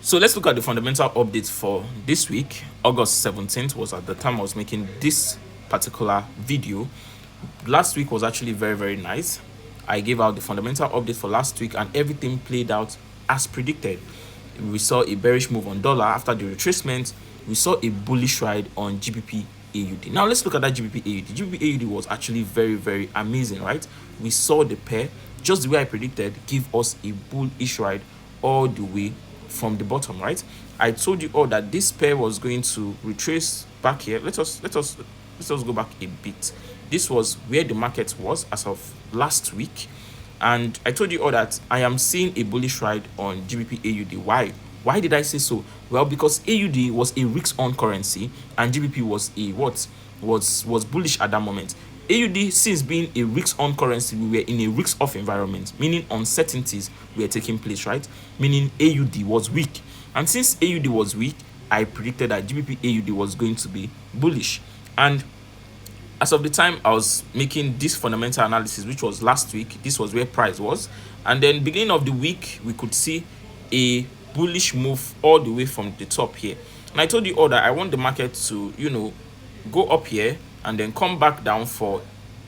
So let's look at the fundamental updates for this week. August 17th was at the time I was making this particular video. Last week was actually very, very nice. I gave out the fundamental update for last week and everything played out as predicted. We saw a bearish move on dollar after the retracement. We saw a bullish ride on GBPAUD. Now let's look at that GBPAUD. GBPAUD was actually very, very amazing, right? We saw the pair, just the way I predicted, give us a bullish ride all the way from the bottom, right? I told you all that this pair was going to retrace back here. Let's go back a bit. This was where the market was as of last week, and I told you all that I am seeing a bullish ride on GBPAUD. Why did I say so? Well, because AUD was a risk on currency and GBP was a was bullish at that moment. AUD, since being a risk on currency, we were in a risk off environment, meaning uncertainties were taking place, right? Meaning AUD was weak, and since AUD was weak, I predicted that GBPAUD was going to be bullish. And as of the time I was making this fundamental analysis, which was last week, this was where price was, and then beginning of the week we could see a bullish move all the way from the top here. And I told you all that I want the market to, go up here and then come back down for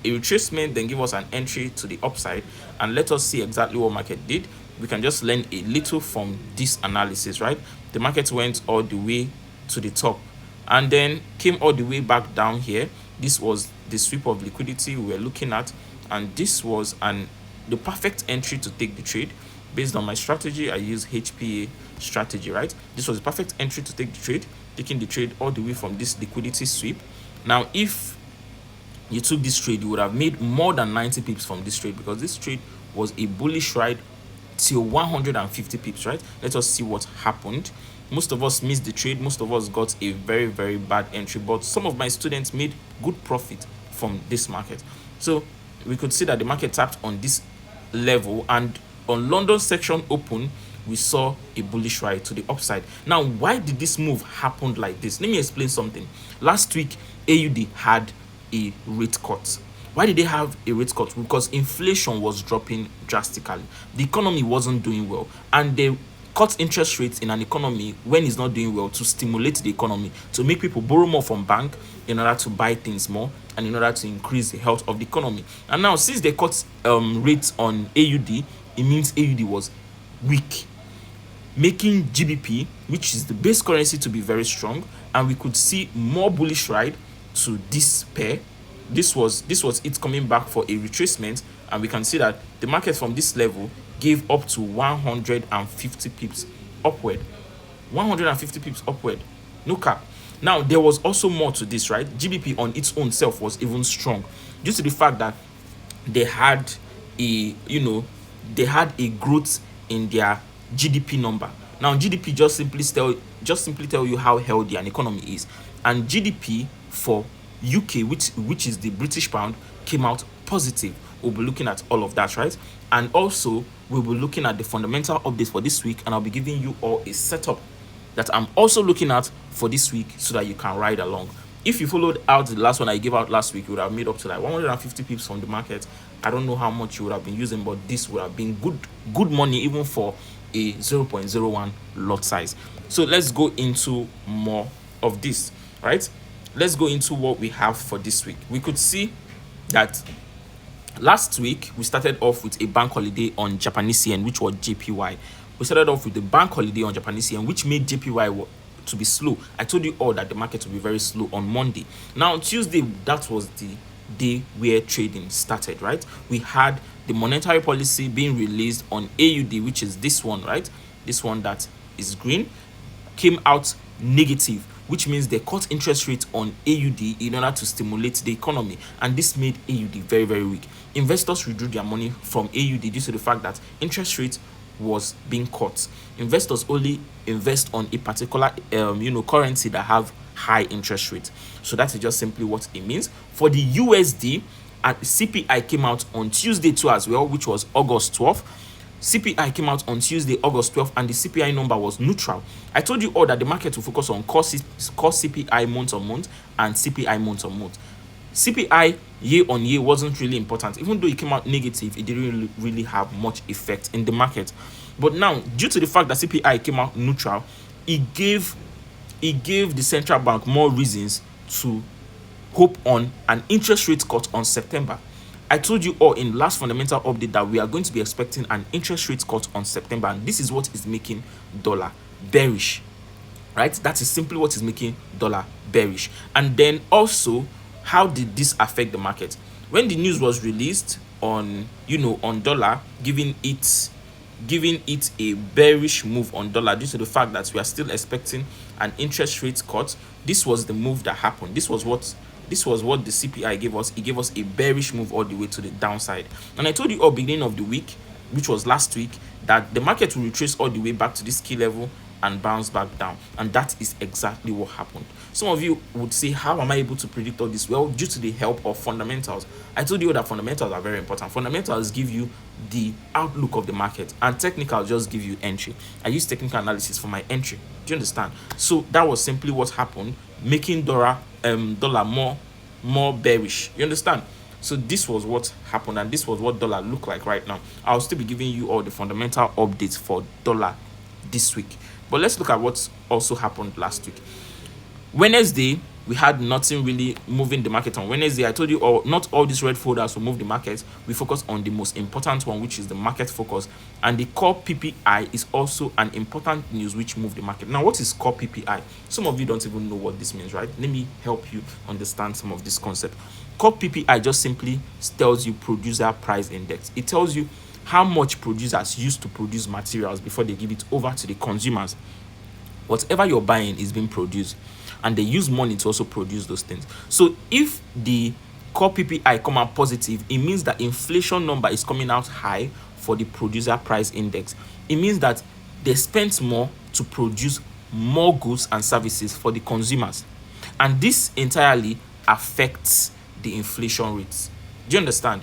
a retracement, then give us an entry to the upside, and let us see exactly what market did. We can just learn a little from this analysis, right? The market went all the way to the top and then came all the way back down here. This was the sweep of liquidity we were looking at, and this was the perfect entry to take the trade. Based on my strategy, I use HPA strategy, right? This was the perfect entry to take the trade, taking the trade all the way from this liquidity sweep. Now, if you took this trade, you would have made more than 90 pips from this trade, because this trade was a bullish ride till 150 pips, right? Let us see what happened. Most of us missed the trade. Most of us got a very, very bad entry, but some of my students made good profit from this market. So we could see that the market tapped on this level, and on London section open, we saw a bullish ride to the upside. Now, why did this move happen like this? Let me explain something. Last week, AUD had a rate cut. Why did they have a rate cut? Because inflation was dropping drastically. The economy wasn't doing well, and they cut interest rates in an economy when it's not doing well to stimulate the economy, to make people borrow more from bank in order to buy things more and in order to increase the health of the economy. And now, since they cut rates on AUD, it means AUD was weak, making GBP, which is the base currency, to be very strong, and we could see more bullish ride to this pair. This was it coming back for a retracement, and we can see that the market from this level gave up to 150 pips upward. 150 pips upward, no cap. Now, there was also more to this, right? GBP on its own self was even strong due to the fact that they had a growth in their GDP number. Now, GDP just simply tell you how healthy an economy is, and GDP for UK, which is the British pound, came out positive. We'll be looking at all of that, right? And also we'll be looking at the fundamental updates for this week, and I'll be giving you all a setup that I'm also looking at for this week so that you can ride along. If you followed out the last one I gave out last week, you would have made up to like 150 pips from the market. I don't know how much you would have been using, but this would have been good money even for a 0.01 lot size. So let's go into more of this, right? Let's go into what we have for this week. We could see that last week we started off with a bank holiday on Japanese yen, which was JPY. We started off with the bank holiday on Japanese yen, which made JPY to be slow. I told you all that the market will be very slow on Monday. Now, on Tuesday, that was the day where trading started, right? We had the monetary policy being released on AUD, which is this one, right? This one that is green, came out negative, which means they cut interest rates on AUD in order to stimulate the economy, and this made AUD very, very weak. Investors withdrew their money from AUD due to the fact that interest rate was being cut. Investors only invest on a particular currency that have high interest rate. So that is just simply what it means. For the USD, CPI came out on Tuesday too as well, which was August 12th. CPI came out on Tuesday, August 12th, and the CPI number was neutral. I told you all that the market will focus on core CPI month on month and CPI month on month. CPI year on year wasn't really important. Even though it came out negative, it didn't really have much effect in the market. But now, due to the fact that CPI came out neutral, it gave the central bank more reasons to hope on an interest rate cut on September. I told you all in last fundamental update that we are going to be expecting an interest rate cut on September, and this is what is making dollar bearish, right? That is simply what is making dollar bearish. And then also, how did this affect the market? When the news was released on, on dollar, giving it a bearish move on dollar due to the fact that we are still expecting an interest rate cut, this was the move that happened. This was what the CPI gave us. It gave us a bearish move all the way to the downside. And I told you all beginning of the week, which was last week, that the market will retrace all the way back to this key level and bounce back down, and that is exactly what happened. Some of you would say, how am I able to predict all this? Well, due to the help of fundamentals. I told you that fundamentals are very important. Fundamentals give you the outlook of the market, and technical just give you entry. I use technical analysis for my entry. Do you understand? So that was simply what happened, making dollar more bearish. You understand? So this was what happened, and this was what dollar look like right now. I'll still be giving you all the fundamental updates for dollar this week. But let's look at what also happened last week. Wednesday, we had nothing really moving the market on Wednesday. I told you all, not all these red folders will move the market. We focus on the most important one, which is the market focus. And the core PPI is also an important news which moved the market. Now, what is core PPI? Some of you don't even know what this means, right? Let me help you understand some of this concept. Core PPI just simply tells you producer price index. It tells you how much producers used to produce materials before they give it over to the consumers. Whatever you're buying is being produced, and they use money to also produce those things. So if the core PPI come out positive, it means that inflation number is coming out high for the producer price index. It means that they spent more to produce more goods and services for the consumers, and this entirely affects the inflation rates. Do you understand?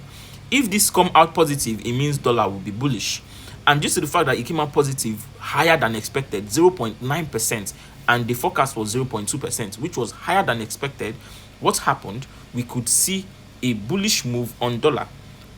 If this come out positive, it means dollar will be bullish. And due to the fact that it came out positive, higher than expected, 0.9%, and the forecast was 0.2%, which was higher than expected, what happened? We could see a bullish move on dollar,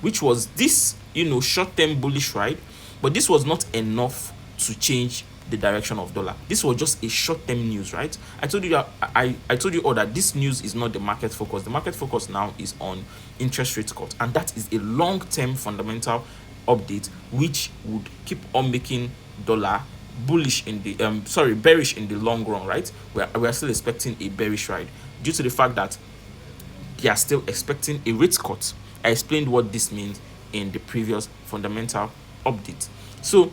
which was this, short-term bullish ride, but this was not enough to change the direction of dollar. This was just a short-term news, right? I told you that I told you all that this news is not the market focus. The market focus now is on interest rate cut, and that is a long-term fundamental update which would keep on making dollar bearish in the long run, right? We are still expecting a bearish ride due to the fact that they are still expecting a rate cut. I explained what this means in the previous fundamental update. So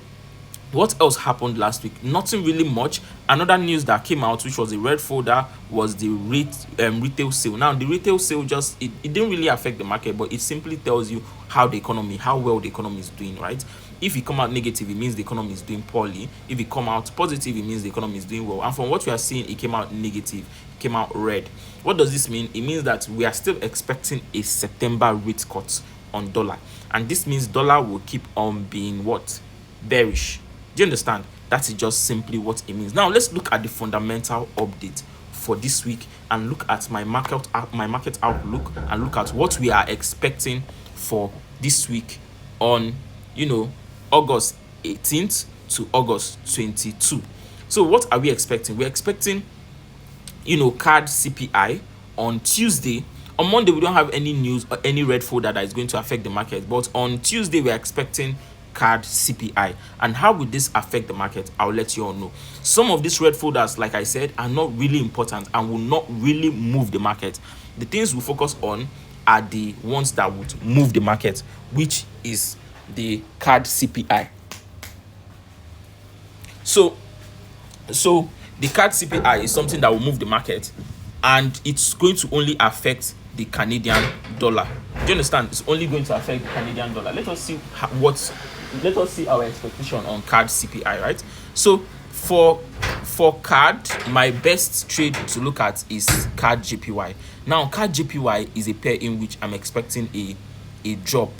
what else happened last week? Nothing really much. Another news that came out, which was a red folder, was the retail sale. Now, the retail sale it didn't really affect the market, but it simply tells you how well the economy is doing, right? If it come out negative, it means the economy is doing poorly. If it come out positive, it means the economy is doing well. And from what we are seeing, it came out negative, it came out red. What does this mean? It means that we are still expecting a September rate cut on dollar, and this means dollar will keep on being what? Bearish. Do you understand? That is just simply what it means. Now let's look at the fundamental update for this week and look at my market outlook and look at what we are expecting for this week on August 18th to August 22. So what are we expecting? We're expecting card CPI on Tuesday. On Monday we don't have any news or any red folder that is going to affect the market, but on Tuesday we're expecting card CPI. And how will this affect the market? I'll let you all know. Some of these red folders, like I said, are not really important and will not really move the market. The things we focus on are the ones that would move the market, which is the card CPI. So the card CPI is something that will move the market, and it's going to only affect the Canadian dollar. Do you understand? It's only going to affect the Canadian dollar. Let us see our expectation on card CPI, right? So for card, my best trade to look at is card JPY. Now, card JPY is a pair in which I'm expecting a drop,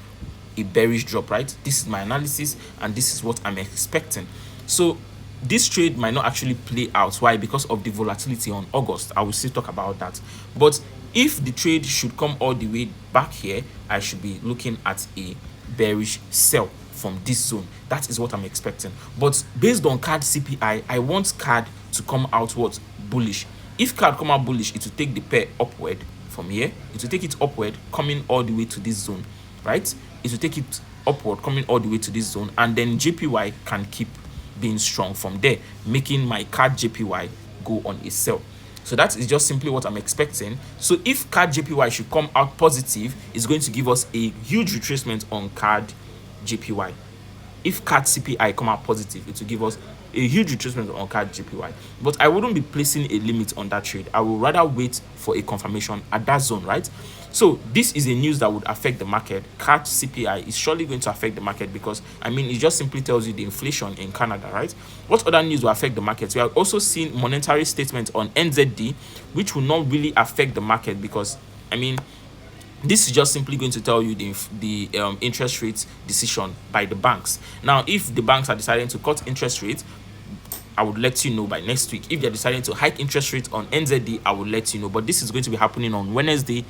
a bearish drop, right? This is my analysis, and this is what I'm expecting. So this trade might not actually play out. Why? Because of the volatility on August. I will still talk about that. But if the trade should come all the way back here, I should be looking at a bearish sell from this zone. That is what I'm expecting. But based on CAD CPI, I want CAD to come out what? Bullish. If CAD come out bullish, it will take the pair upward from here. It will take it upward, coming all the way to this zone, right? It will take it upward, coming all the way to this zone, and then JPY can keep being strong from there, making my CAD JPY go on a sell. So that is just simply what I'm expecting. So if CAD JPY should come out positive, it's going to give us a huge retracement on CAD JPY. If CAD CPI come out positive, it will give us a huge retracement on CAD JPY. But I wouldn't be placing a limit on that trade. I will rather wait for a confirmation at that zone, right? So this is a news that would affect the market. CAD CPI is surely going to affect the market because, I mean, it just simply tells you the inflation in Canada, right? What other news will affect the market? We are also seeing monetary statements on NZD, which will not really affect the market because, I mean, this is just simply going to tell you the interest rate decision by the banks. Now, if the banks are deciding to cut interest rates, I would let you know by next week. If they're deciding to hike interest rates on NZD, I will let you know. But this is going to be happening on Wednesday,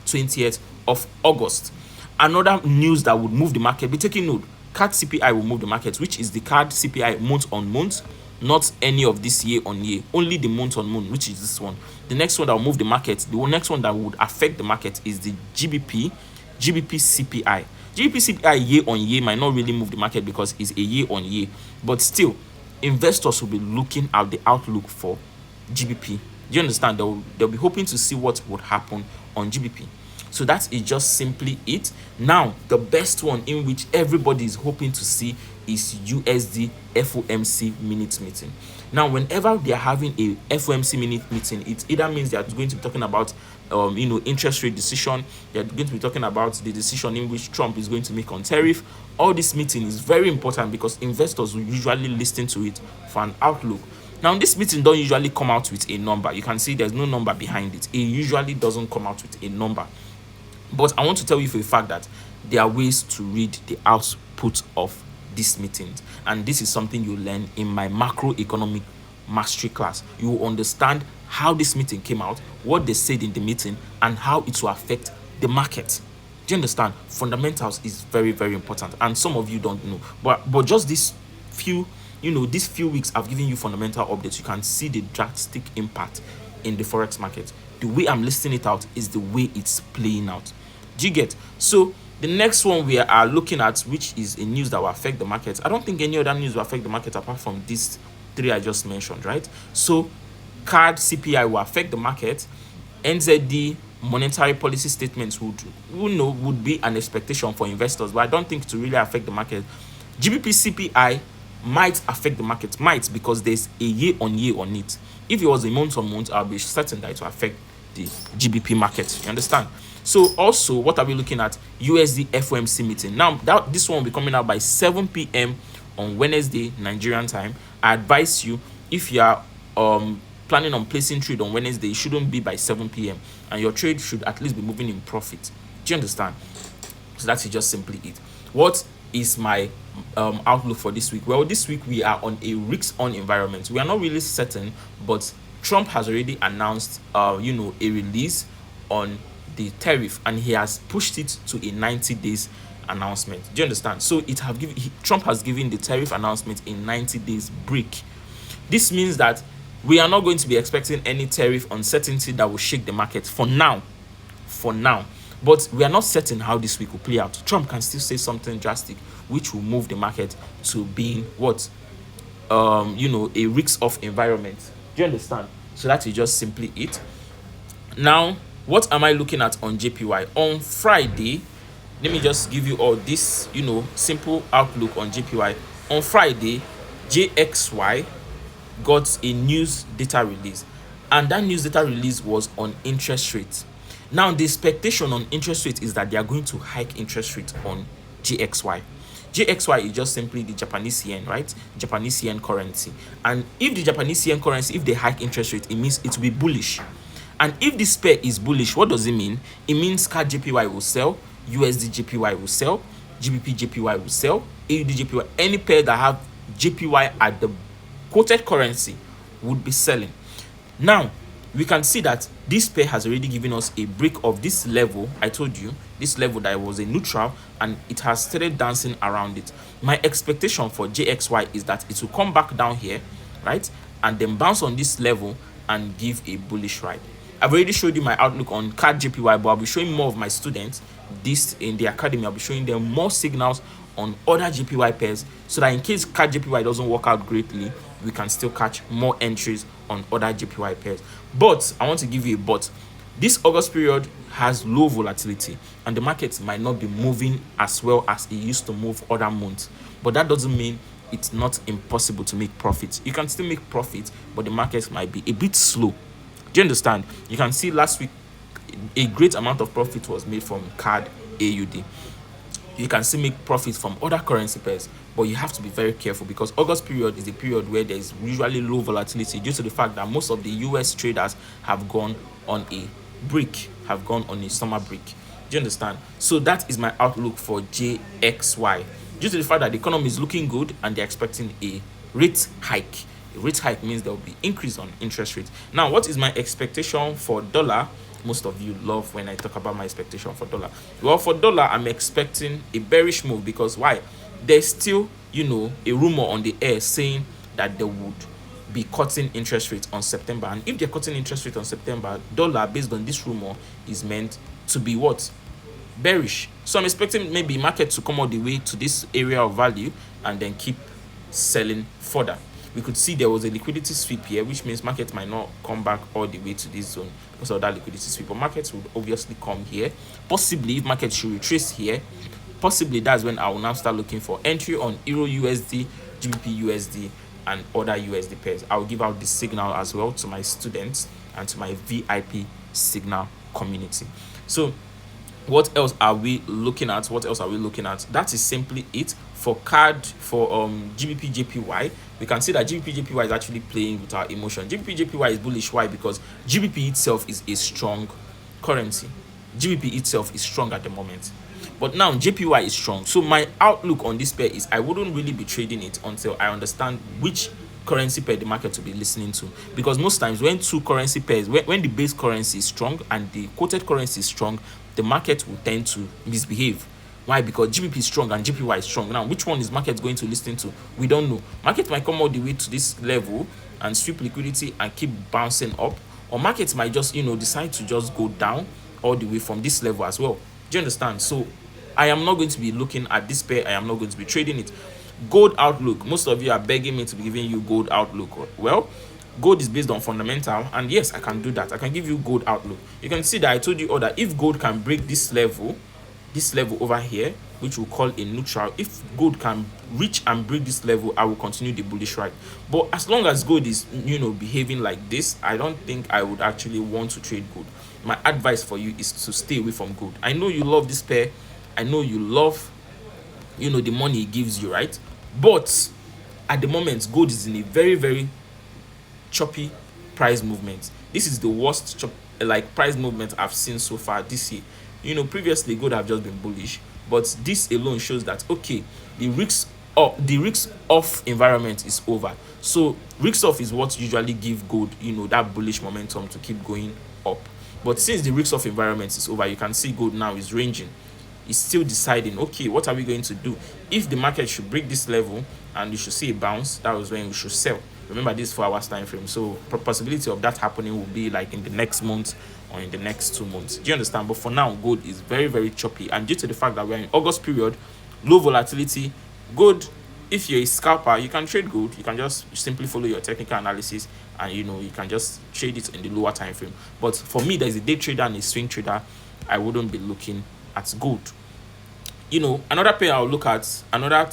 20th of August. Another news that would move the market, be taking note, CAD CPI will move the market, which is the CAD CPI month on month, not any of this year on year, only the month on month, which is this one. The next one that will move the market, the next one that would affect the market is the GBP CPI. GBP CPI year on year might not really move the market because it's a year on year, but still, investors will be looking at the outlook for GBP. Do you understand? They'll be hoping to see what would happen on GBP. So that is just simply it. Now, the best one in which everybody is hoping to see is USD FOMC minute meeting. Now, whenever they are having a FOMC minute meeting, it either means they are going to be talking about interest rate decision. They are going to be talking about the decision in which Trump is going to make on tariff. All this meeting is very important because investors will usually listen to it for an outlook. Now, this meeting don't usually come out with a number. You can see there's no number behind it. It usually doesn't come out with a number. But I want to tell you for a fact that there are ways to read the output of these meetings. And this is something you learn in my macroeconomic mastery class. You will understand how this meeting came out, what they said in the meeting, and how it will affect the market. Do you understand? Fundamentals is very, very important. And some of you don't know. But just these few weeks I've given you fundamental updates. You can see the drastic impact in the forex market. The way I'm listing it out is the way it's playing out. Do you get? So the next one we are looking at, which is a news that will affect the market. I don't think any other news will affect the market apart from these three I just mentioned, right? So CAD CPI will affect the market. NZD monetary policy statements would be an expectation for investors, but I don't think it will really affect the market. GBP CPI might affect the market, because there's a year on year on it. If it was a month on month, I'll be certain that it will affect the GBP market. You understand? So also, what are we looking at? USD FOMC meeting. Now, this one will be coming out by 7 p.m. on Wednesday, Nigerian time. I advise you, if you are planning on placing trade on Wednesday, it shouldn't be by 7 p.m. and your trade should at least be moving in profit. Do you understand? So that's just simply it. What is my outlook for this week? Well, this week we are on a risk-on environment. We are not really certain, but Trump has already announced a release on the tariff, and he has pushed it to a 90 days announcement. Do you understand? So Trump has given the tariff announcement a 90 days break. This means that we are not going to be expecting any tariff uncertainty that will shake the market for now. But we are not certain how this week will play out. Trump can still say something drastic which will move the market to being a risk-off environment. Do you understand? So that is just simply it. Now, what am I looking at on JPY? On Friday, let me just give you all this, simple outlook on JPY. On Friday, JXY got a news data release, and that news data release was on interest rate. Now, the expectation on interest rate is that they are going to hike interest rate on JXY. JXY is just simply the Japanese yen, right? Japanese yen currency. And if the Japanese yen currency, if they hike interest rate, it means it will be bullish. And if this pair is bullish, what does it mean? It means CAD JPY will sell, USD JPY will sell, GBP JPY will sell, AUD JPY, any pair that have JPY at the quoted currency would be selling. Now, we can see that this pair has already given us a break of this level. I told you this level that was a neutral, and it has started dancing around it. My expectation for JXY is that it will come back down here, right, and then bounce on this level and give a bullish ride. I've already showed you my outlook on CAD JPY, but I'll be showing more of my students this in the academy. I'll be showing them more signals on other JPY pairs, so that in case CAD JPY doesn't work out greatly, we can still catch more entries on other JPY pairs. But I want to give you a but. This August period has low volatility, and the market might not be moving as well as it used to move other months. But that doesn't mean it's not impossible to make profits. You can still make profits, but the market might be a bit slow. Do you understand? You can see last week a great amount of profit was made from CAD AUD. You can still make profits from other currency pairs, but you have to be very careful, because August period is a period where there is usually low volatility due to the fact that most of the US traders have gone on a break, have gone on a summer break. Do you understand? So that is my outlook for JXY. Due to the fact that the economy is looking good and they're expecting a rate hike. A rate hike means there will be increase on interest rates. Now, what is my expectation for dollar? Most of you love when I talk about my expectation for dollar. Well, for dollar, I'm expecting a bearish move, because why? There's still, a rumor on the air saying that they would be cutting interest rates on September. And if they're cutting interest rate on September, dollar, based on this rumor, is meant to be what? Bearish. So I'm expecting maybe market to come all the way to this area of value and then keep selling further. We could see there was a liquidity sweep here, which means market might not come back all the way to this zone because of that liquidity sweep. But markets would obviously come here. Possibly, if market should retrace here, possibly that's when I will now start looking for entry on Euro USD, GBP USD, and other USD pairs. I will give out this signal as well to my students and to my VIP signal community. So what else are we looking at? That is simply it for CAD. For GBP JPY, we can see that GBP JPY is actually playing with our emotion. GBP JPY is bullish. Why? Because GBP itself is a strong currency. GBP itself is strong at the moment, but now JPY is strong. So my outlook on this pair is I wouldn't really be trading it until I understand which currency pair the market will be listening to, because most times when two currency pairs, when the base currency is strong and the quoted currency is strong, the market will tend to misbehave. Why? Because GBP is strong and JPY is strong. Now, which one is market going to listen to? We don't know. Market might come all the way to this level and sweep liquidity and keep bouncing up, or markets might just decide to just go down all the way from this level as well. Do you understand? So I am not going to be looking at this pair. I am not going to be trading it. Gold outlook. Most of you are begging me to be giving you gold outlook. Well, gold is based on fundamental, and yes, I can do that. I can give you gold outlook. You can see that I told you all that if gold can break this level over here, which we'll call a neutral, if gold can reach and break this level, I will continue the bullish ride. But as long as gold is behaving like this, I don't think I would actually want to trade gold. My advice for you is to stay away from gold. I know you love this pair. I know you love the money it gives you, right? But at the moment, gold is in a very, very choppy price movement. This is the worst price movement I've seen so far this year. Previously gold have just been bullish, but this alone shows that okay, the risk off environment is over. So risk off is what usually give gold that bullish momentum to keep going up. But since the risk off environment is over, you can see gold now is ranging. It's still deciding, okay, what are we going to do? If the market should break this level and you should see a bounce, that was when we should sell. Remember, this 4 hours time frame, so possibility of that happening will be like in the next month or in the next 2 months. Do you understand? But for now, gold is very, very choppy, and due to the fact that we're in August period, low volatility, gold, if you're a scalper, you can trade gold. You can just simply follow your technical analysis and you can just trade it in the lower time frame. But for me, there's a day trader and a swing trader. I wouldn't be looking at gold. Another pair I'll look at, another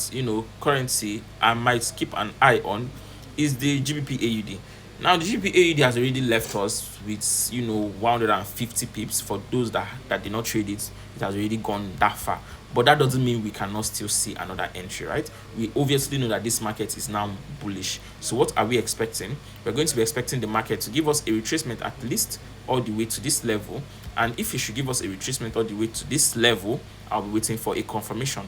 currency I might keep an eye on is the GBPAUD. Now the GBPAUD has already left us with 150 pips. For those that did not trade it, it has already gone that far. But that doesn't mean we cannot still see another entry, right? We obviously know that this market is now bullish. So what are we expecting? We're going to be expecting the market to give us a retracement at least all the way to this level. And if it should give us a retracement all the way to this level, I'll be waiting for a confirmation.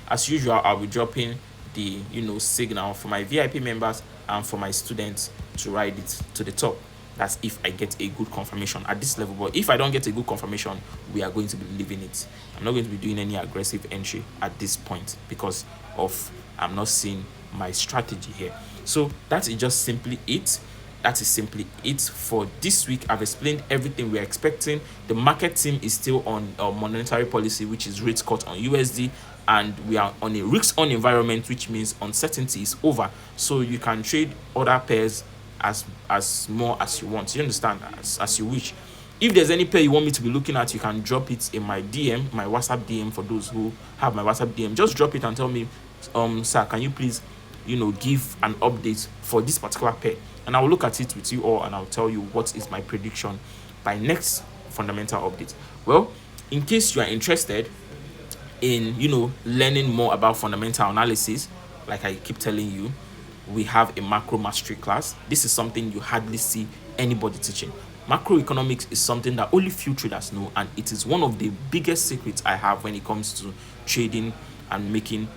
As usual, I'll be dropping the signal for my VIP members and for my students to ride it to the top. That's if I get a good confirmation at this level. But if I don't get a good confirmation, we are going to be leaving it. I'm not going to be doing any aggressive entry at this point because of I'm not seeing my strategy here. So that is just simply it. That is simply it for this week. I've explained everything we're expecting. The market team is still on monetary policy, which is rate cut on USD, and we are on a risk on environment, which means uncertainty is over. So you can trade other pairs as more as you want. You understand? As you wish. If there's any pair you want me to be looking at, you can drop it in my DM, my WhatsApp DM. For those who have my WhatsApp DM, just drop it and tell me, sir, can you please, give an update for this particular pair, and I will look at it with you all and I'll tell you what is my prediction by next fundamental update. Well, in case you are interested in learning more about fundamental analysis, like I keep telling you, we have a macro mastery class. This is something you hardly see anybody teaching. Macroeconomics is something that only few traders know, and it is one of the biggest secrets I have when it comes to trading and making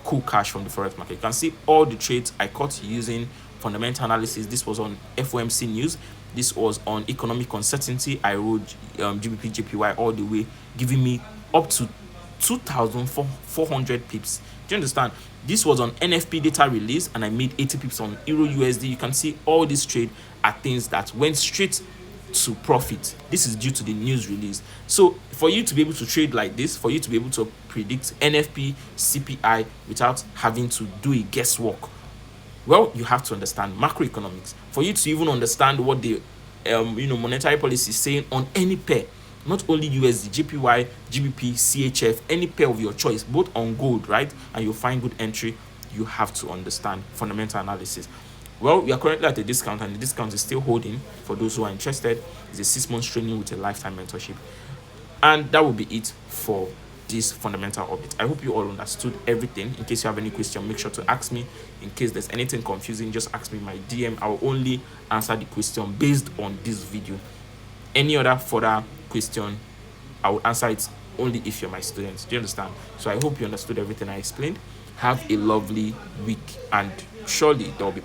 cool cash from the forex market. You can see all the trades I caught using fundamental analysis. This was on FOMC news. This was on economic uncertainty. I wrote GBP JPY all the way, giving me up to 2,400 pips. Do you understand? This was on NFP data release, and I made 80 pips on Euro USD. You can see all these trade are things that went straight to profit. This is due to the news release. So for you to be able to trade like this, for you to be able to predict NFP, CPI without having to do a guesswork, well, you have to understand macroeconomics. For you to even understand what the monetary policy is saying on any pair, not only USD, JPY, GBP, CHF, any pair of your choice, both on gold, right? And you'll find good entry. You have to understand fundamental analysis. Well, we are currently at a discount, and the discount is still holding for those who are interested. It's a 6 months training with a lifetime mentorship. And that will be it for this fundamental update. I hope you all understood everything. In case you have any question, make sure to ask me. In case there's anything confusing, just ask me in my DM. I will only answer the question based on this video. Any other further question, I will answer it only if you're my student. Do you understand? So I hope you understood everything I explained. Have a lovely week, and surely there will be